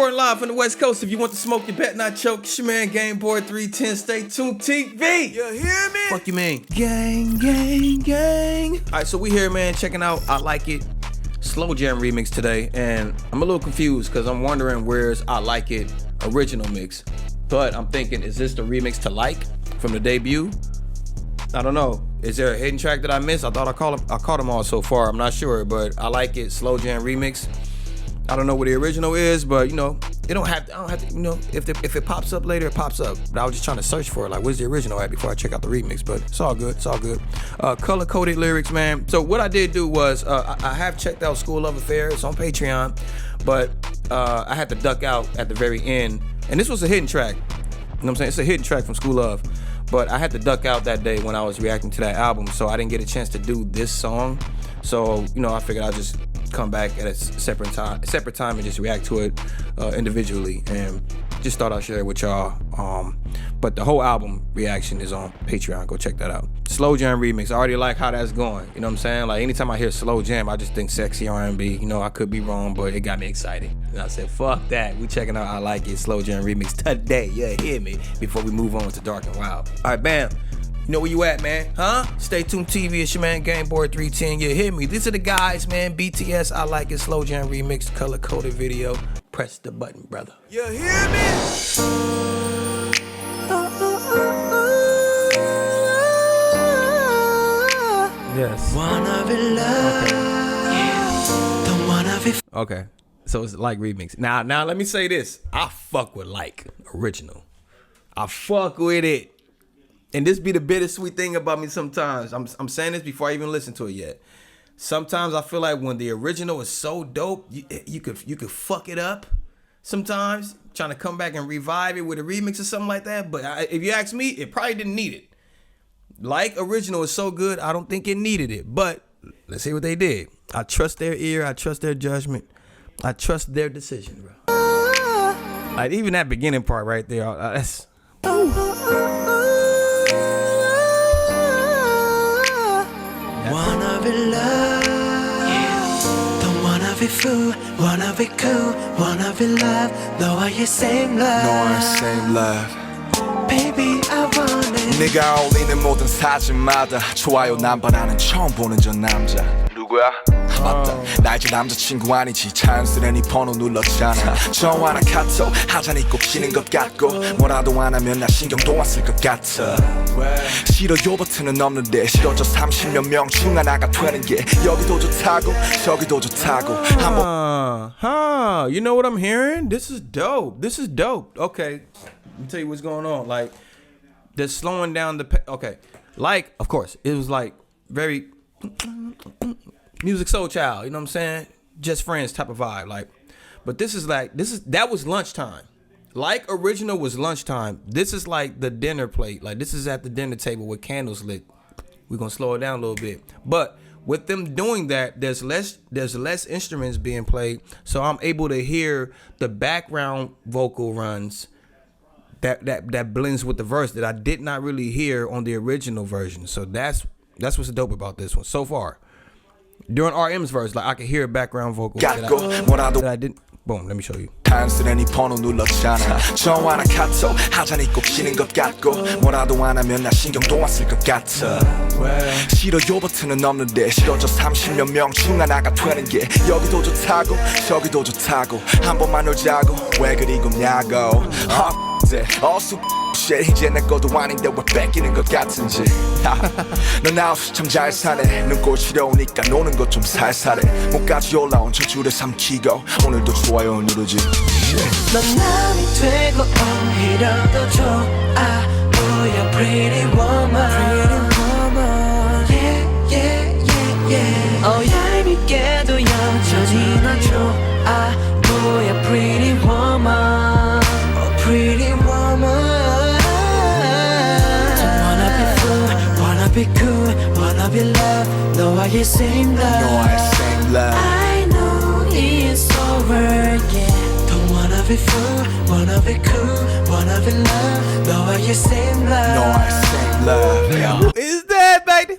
Reporting live from the West Coast. If you want to smoke, you bet not choke. It's your man GameBoyy 310. Stay tuned TV. You hear me? Fuck you, man. Gang, gang, gang. All right, so we here, man, checking out I Like It Slow Jam remix today, and I'm a little confused because I'm wondering where's I Like It original mix. But I'm thinking, is this the remix to Like from the debut? I don't know. Is there a hidden track that I missed? I thought I caught them all so far. I'm not sure, but I Like It Slow Jam remix. I don't know what the original is, but you know, I don't have to, you know, if it pops up later, it pops up. But I was just trying to search for it, like, where's the original at before I check out the remix, but it's all good, it's all good. Color-coded lyrics, man. So what I did do was, I have checked out School Love Affair, it's on Patreon, but I had to duck out at the very end, and this was a hidden track, you know what I'm saying? It's a hidden track from School Love, but I had to duck out that day when I was reacting to that album, so I didn't get a chance to do this song. So, you know, I figured I'd just come back at a separate time and just react to it individually, and just thought I'd share it with y'all. But the whole album reaction is on Patreon. Go check that out. Slow Jam remix. I already like how that's going. You know what I'm saying? Like, anytime I hear Slow Jam, I just think sexy R&B. You know, I could be wrong, but it got me excited. And I said, fuck that. We checking out I Like It Slow Jam remix today. Yeah, hear me? Before we move on to Dark and Wild. All right, bam. You know where you at, man? Huh? StayTuned TV, it's your man GameBoyy 310. You hear me? These are the guys, man. BTS, I Like It Slow Jam remix, color-coded video. Press the button, brother. You hear me? Yes. Wanna be loved. Yeah. Don't wanna be. Okay. So it's Like remix. Now let me say this. I fuck with Like original. I fuck with it. And this be the bittersweet thing about me sometimes. I'm saying this before I even listen to it yet. Sometimes I feel like when the original is so dope, you could fuck it up sometimes, trying to come back and revive it with a remix or something like that. But if you ask me, it probably didn't need it. Like original is so good, I don't think it needed it. But let's see what they did. I trust their ear. I trust their judgment. I trust their decision, bro. Like, even that beginning part right there, that's... Wanna be loved, yeah. Don't wanna be fool, wanna be cool, wanna be loved. 너와의 same love, 너와의 same love. Baby, I want it. 네가 올리는 모든 사진마다 좋아요 남발하는 처음 보는 저 남자. 누구야? 맞다, 나 이제 남자친구 아니지. 자연스레 네 번호 눌렀잖아. 전화나 카톡 하자니 꼭 지는 것 같고, 뭐라도 안 하면 나 신경도 안 쓸 것 같아. 싫어요 버튼은 없는데 싫어져 30몇 명 중 하나가 되는 게 여기도 좋다고 저기도 좋다고 You know what I'm hearing? This is dope. This is dope. Okay, let me tell you what's going on. Like, they're slowing down the okay. Like, of course, it was like very Music Soul Child, you know what I'm saying? Just Friends type of vibe. Like, but that was lunchtime. Like original was lunchtime. This is like the dinner plate. Like, this is at the dinner table with candles lit. We're gonna slow it down a little bit. But with them doing that, there's less instruments being played, so I'm able to hear the background vocal runs that blends with the verse that I did not really hear on the original version. So that's what's dope about this one so far. During RM's verse, like, I could hear a background vocal that I didn't. Boom, let me show you. 자연스레 네 번호 눌렀잖아. 전화나 카톡 하자니 꼭 지는 것 같고, 뭐라도 안 하면 나 신경도 안 쓸 것 같아. 싫어요 버튼은 없는데 싫어져 30몇 명 중 하나가 되는 게 여기도 좋다고 저기도 좋다고. 한 번만 놀자고 왜 그리 굽냐고. 어수 이제 내 것도 아닌데 왜 뺏기는 것 같은지. 넌 아웃 참 잘 사네. 눈꼴 시려우니까 노는 것 좀 살살해. 목까지 올라온 저 줄에 삼키고 오늘도 좋아요 누르지. 넌 남이 되고 오히려 더 좋아 보여 pretty woman, pretty woman. Yeah, yeah, yeah, yeah. 얄밉게도 여전히 넌 좋아 보여 pretty woman, oh pretty woman. Don't wanna be fool, wanna be cool, wanna be loved. 너와의 same love, 너와의 same love. I know it's over, yeah. Wanna be fool, wanna be cool, wanna be loved. 너와의 same love, 너와의 same love. Yeah. Who is that, baby?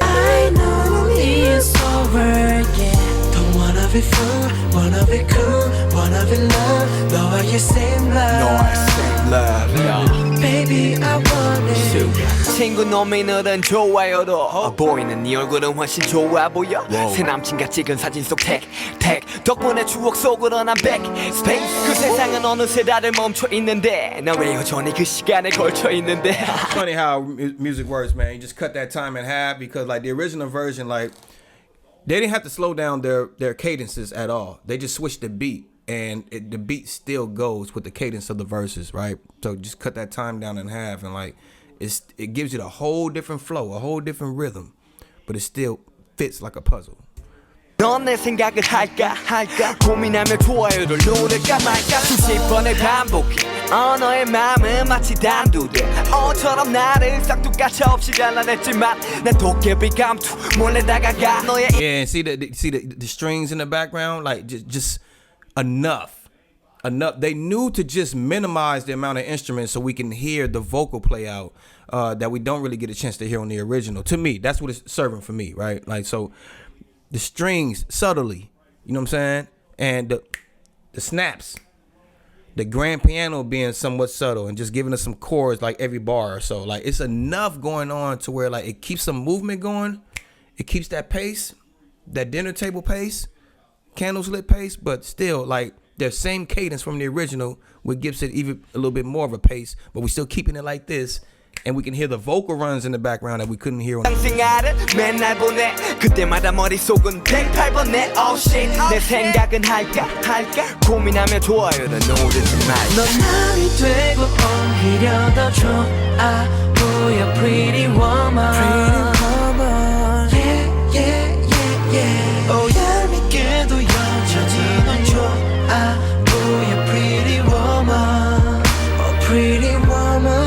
I know it's over, yeah. Don't wanna be be fool, wanna be cool, wanna be love. 너와의 same love. 너와의 same love. Baby, I want it. 친구 놈이늘은 좋아요도 보이는 네 얼굴은 훨씬 좋아 보여. 새 남친과 찍은 사진 속 택 덕분에 추억 속으로 난 backspace. 그 세상은 어느새 다들 멈춰 있는데 나 왜 여전히 그 시간에 걸쳐 있는데. It's funny how music works, man. You just cut that time in half because like the original version, like they didn't have to slow down their cadences at all. They just switched the beat, and the beat still goes with the cadence of the verses, right? So just cut that time down in half, and like it gives you a whole different flow, a whole different rhythm, but it still fits like a puzzle. 넌 내 생각을 할까 고민하며 좋아요를 누를까 말까 수십 번을 반복해 너의 마음은 마치 단두대 어처럼 나를 싹둑가차 없이 잘라냈지만 난 도깨비 감투 몰래 다가가 너의 Yeah, and see the strings in the background, like just enough. They knew to just minimize the amount of instruments so we can hear the vocal play out that we don't really get a chance to hear on the original. To me, that's what it's serving for me, right? Like so. The strings subtly, you know what I'm saying? And the snaps, the grand piano being somewhat subtle and just giving us some chords like every bar or so. Like it's enough going on to where like it keeps some movement going. It keeps that pace, that dinner table pace, candles lit pace, but still like the same cadence from the original, which gives it even a little bit more of a pace, but we still keeping it like this. And we can hear the vocal runs in the background that we couldn't hear on the 생활을 맨날 보내 그때마다 머릿속은 108번에 oh shit 내 생각은 할까 고민하며 좋아요를 누르지 말까 넌 남이 되고 오히려 더 좋아 보여 pretty woman yeah oh 얄밉게도 여전히 넌 좋아 보여 pretty woman oh pretty woman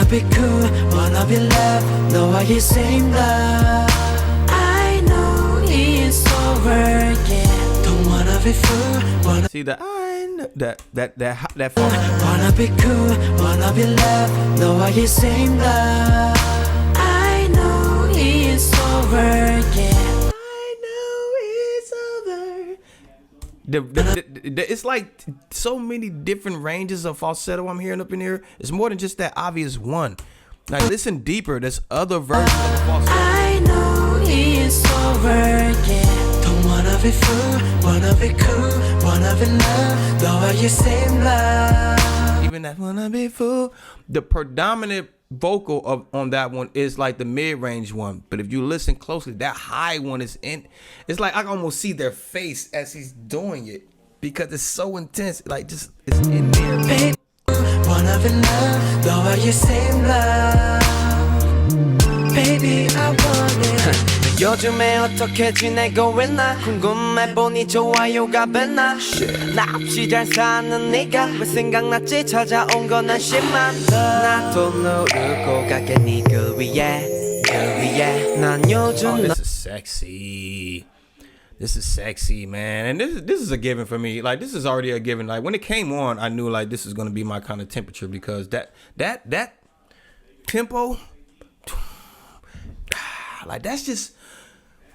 be cool, wanna be loved, 너와의 same love. I know it's over, yeah. Don't wanna be fool, wanna see that that funk. Wanna be cool, wanna be loved, 너와의 same love. I know it's over, yeah. I know it's over. It's like so many different ranges of falsetto I'm hearing up in here. It's more than just that obvious one. Like listen deeper. There's other versions of the falsetto. I know it's over, yeah. Don't wanna be fool, wanna be cool, wanna be loved. 너와의 same love. Even that wanna be fool. The predominant vocal on that one is like the mid-range one, but if you listen closely, that high one is in. It's like I can almost see their face as he's doing it because it's so intense. Like just it's in there. Baby, wanna be loved, 너와의 same love. Baby, I want it. 요즘에 어떻게 지내고 있나 궁금해보니 좋아요가 뱉나 나 없이 잘 사는 네가 왜 생각났지 찾아온 건 난 10만 나도 누르고 가게 네그 위에 난 요즘 this is sexy. This is sexy, man. And this is a given for me. Like this is already a given. Like when it came on, I knew like this is gonna be my kind of temperature because that tempo, like that's just.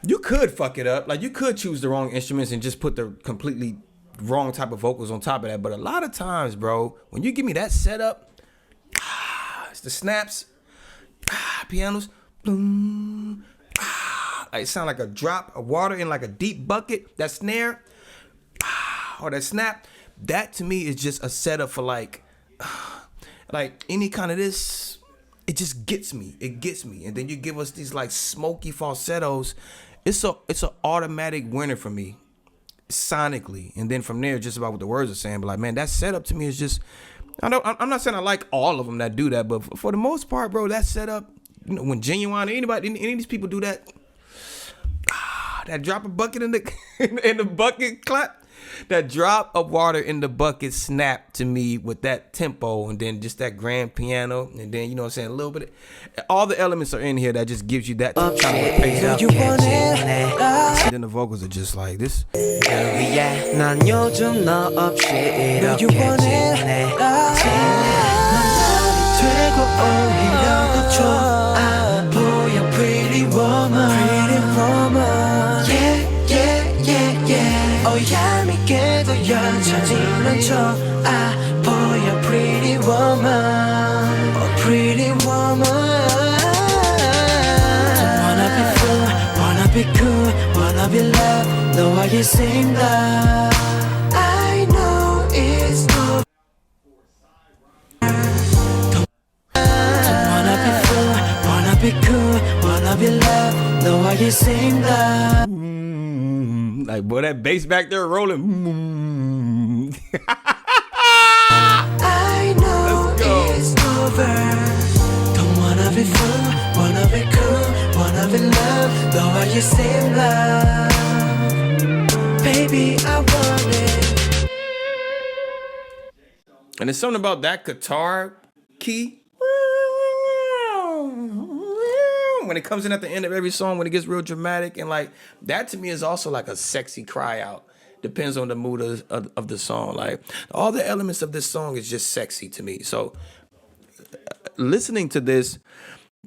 You could fuck it up. Like you could choose the wrong instruments and just put the completely wrong type of vocals on top of that. But a lot of times, bro, when you give me that setup, it's the snaps, pianos, boom, like it sound like a drop of water in like a deep bucket. That snare, or that snap, that to me is just a setup for like any kind of this. It just gets me. It gets me. And then you give us these like smoky falsettos. It's a automatic winner for me, sonically. And then from there, just about what the words are saying. But like, man, that setup to me is just. I'm not saying I like all of them that do that, but for the most part, bro, that setup. You know, when Genuine or any of these people do that, that drop a bucket in the in the bucket clap. That drop of water in the bucket snap to me with that tempo and then just that grand piano and then you know what I'm saying a little bit of, all the elements are in here that just gives you that kind of pace out. And then the vocals are just like this. 난 요즘 너 없이 이렇게 지내 되고 오히려 더 좋아 보여 pretty woman 여자지는 저 보여 pretty woman oh pretty woman Don't wanna be fool, wanna be cool, wanna be loved 너와의 same love I know it's over Don't wanna be fool, wanna be cool, wanna be loved 너와의 same love Like, boy, that bass back there rolling. I know it's over Don't wanna be fool, wanna be cool, wanna be loved 너와의 same love Baby, I want it And there's something about that guitar key. When it comes in at the end of every song, when it gets real dramatic, and like that to me is also like a sexy cry out. Depends on the mood of the song. Like all the elements of this song is just sexy to me. So listening to this,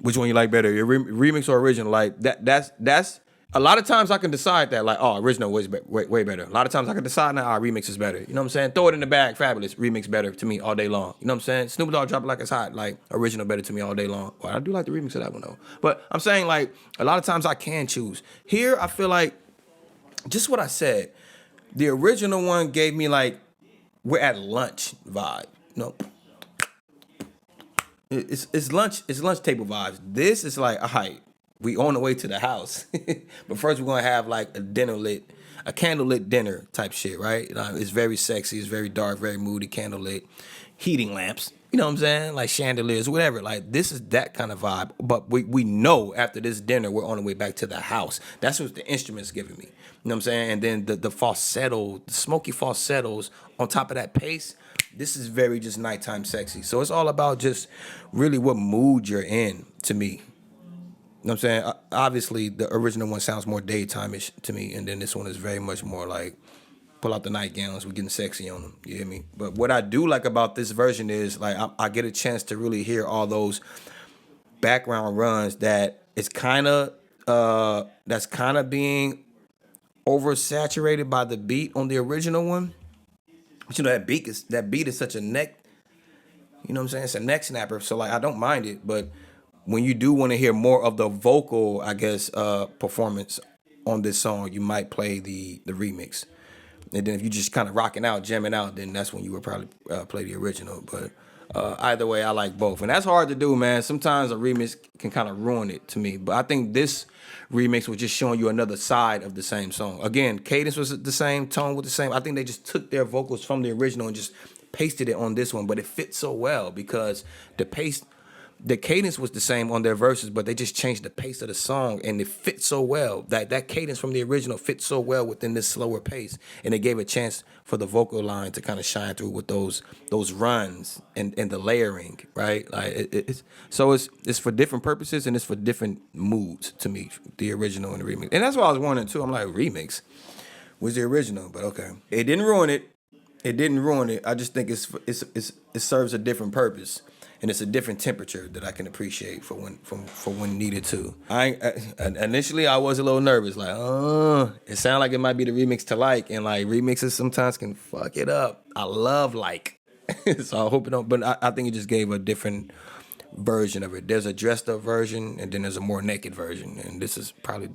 which one you like better, your remix or original? Like that's a lot of times I can decide that like, oh, original was way better. A lot of times I can decide now, remix is better. You know what I'm saying? Throw it in the bag, fabulous. Remix better to me all day long. You know what I'm saying? Snoop Dogg Drop It Like It's Hot, like original better to me all day long. Well, I do like the remix of that one though. But I'm saying like a lot of times I can choose. Here I feel like just what I said. The original one gave me like we're at lunch vibe. You know? It's lunch table vibes. This is like, all right, we on the way to the house. But first we're gonna have like a candlelit dinner type shit, right? It's very sexy, it's very dark, very moody, candlelit, heating lamps, you know what I'm saying? Like chandeliers, whatever. Like this is that kind of vibe. But we know after this dinner, we're on the way back to the house. That's what the instrument's giving me. You know what I'm saying? And then the falsetto, the smoky falsettos on top of that pace, this is very just nighttime sexy. So it's all about just really what mood you're in to me. You know what I'm saying? Obviously, the original one sounds more daytime-ish to me, and then this one is very much more like, pull out the nightgowns, we're getting sexy on them, you hear me? But what I do like about this version is, like, I get a chance to really hear all those background runs that it's kind of, that's kind of being oversaturated by the beat on the original one. But you know, that beat is such a neck, you know what I'm saying? It's a neck snapper, so like, I don't mind it, but when you do want to hear more of the vocal, I guess, performance on this song, you might play the remix. And then if you just kind of rocking out, jamming out, then that's when you would probably play the original. But either way, I like both. And that's hard to do, man. Sometimes a remix can kind of ruin it to me. But I think this remix was just showing you another side of the same song. Again, cadence was the same, tone was the same. I think they just took their vocals from the original and just pasted it on this one. But it fits so well because the cadence was the same on their verses, but they just changed the pace of the song, and it fit so well. That cadence from the original fits so well within this slower pace, and it gave a chance for the vocal line to kind of shine through with those runs and the layering, right? Like it's for different purposes and it's for different moods to me. The original and the remix, and that's what I was wondering too. I'm like, remix was the original, but okay, it didn't ruin it. It didn't ruin it. I just think it serves a different purpose. And it's a different temperature that I can appreciate for when needed to. Initially I was a little nervous, like, it sounded like it might be the remix to like, and like remixes sometimes can fuck it up. I love like, so I hope it don't. But I think it just gave a different version of it. There's a dressed up version, and then there's a more naked version, and this is probably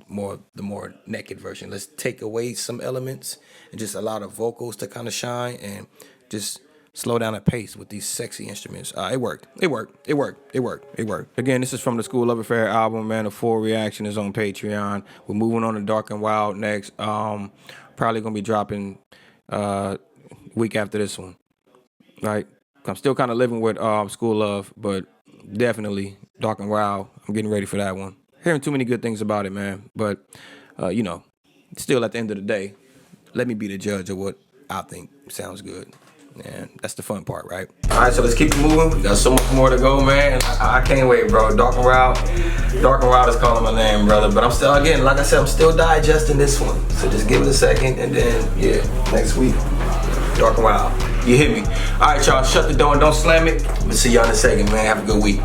the more naked version. Let's take away some elements and just allow the vocals to kind of shine and just slow down the pace with these sexy instruments. It worked. Again, this is from the School Love Affair album, man. The full reaction is on Patreon. We're moving on to Dark and Wild next. Probably gonna be dropping week after this one. Right? I'm still kind of living with School Love, but definitely Dark and Wild. I'm getting ready for that one. Hearing too many good things about it, man. But you know, still at the end of the day, let me be the judge of what I think sounds good. And that's the fun part, right? All right, so let's keep it moving. We got so much more to go, man. I can't wait, bro. Dark and Wild is calling my name, brother. But I'm still, again, like I said, I'm still digesting this one. So just give it a second, and then, yeah, next week, Dark and Wild. You hit me. All right, y'all, shut the door and don't slam it. We'll see y'all in a second, man. Have a good week.